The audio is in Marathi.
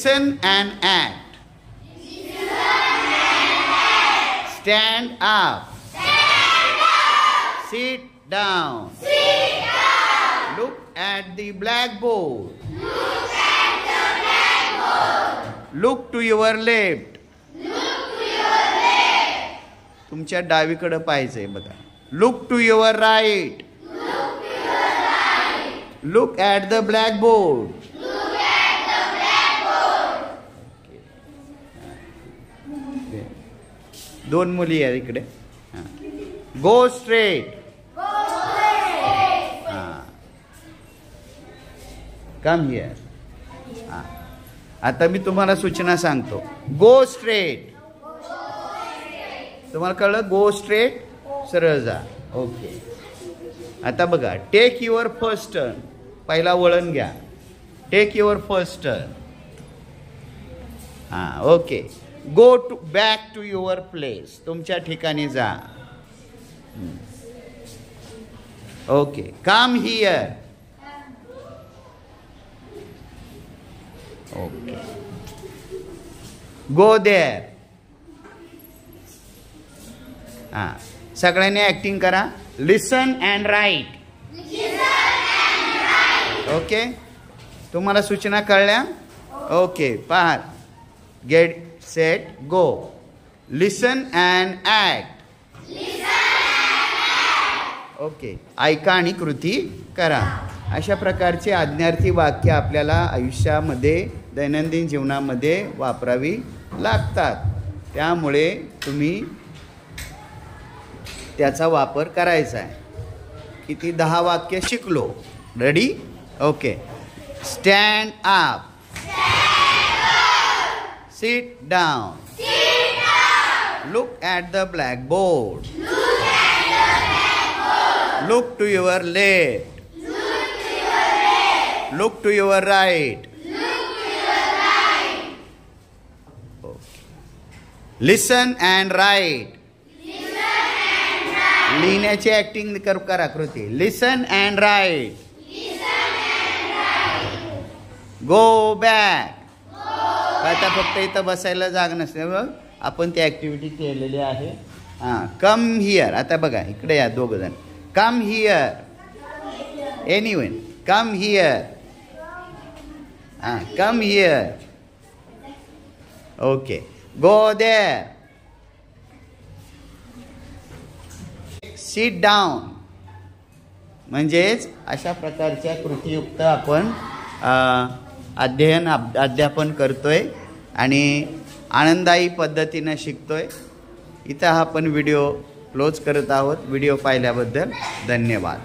Listen and act. Stand up. Sit down. Look at the blackboard. Look to your left. तुमच्या डावीकडे पाहायचंय बघा. Look to your right. Look at the blackboard. दोन मुली आहेत इकडे. Go straight. Come here. आता मी तुम्हाला सूचना सांगतो. Go straight. तुम्हाला कळलं? Go straight. सरळ जा. ओके. आता बघा. Take your first turn. पहिला वळण घ्या. Take your first turn. Okay. Go back to your place. तुमच्या ठिकाणी जा. Okay. Come here. Okay. Go there. सगळ्यांनी ऍक्टिंग करा. Listen and write. ओके. तुम्हाला सूचना कळल्या? ओके. पहा. Get set go. Listen and act. Okay. ऐका आणि कृती करा. अशा प्रकारचे आज्ञार्थी वाक्य आपल्याला आयुष्यामध्ये दैनंदिन जीवनामध्ये वापरावी लागतात. त्यामुळे तुम्ही त्याचा वापर करायचा आहे. किती 10 वाक्य शिकलो. Ready? Okay. Stand up. Sit down. Look at the blackboard. Look to your left. Look to your right. Okay. Listen and write. लिहिण्याची ऍक्टिंग करा कृती. Listen and write. Go back. आता फक्त इथं बसायला जागा नसते. आपण ती ऍक्टिव्हिटी केलेली आहे. Come here. आता बघा इकडे या दोघ जण. Come here. Anyone. Come here. Come here. Okay. Go there. Sit down. म्हणजेच अशा प्रकारच्या कृतीयुक्त आपण अध्यापन करतोय आणि आनंदायी पद्धतीने शिकतोय. इथं आपण व्हिडिओ क्लोज करत आहोत. व्हिडिओ पाहिल्याबद्दल धन्यवाद.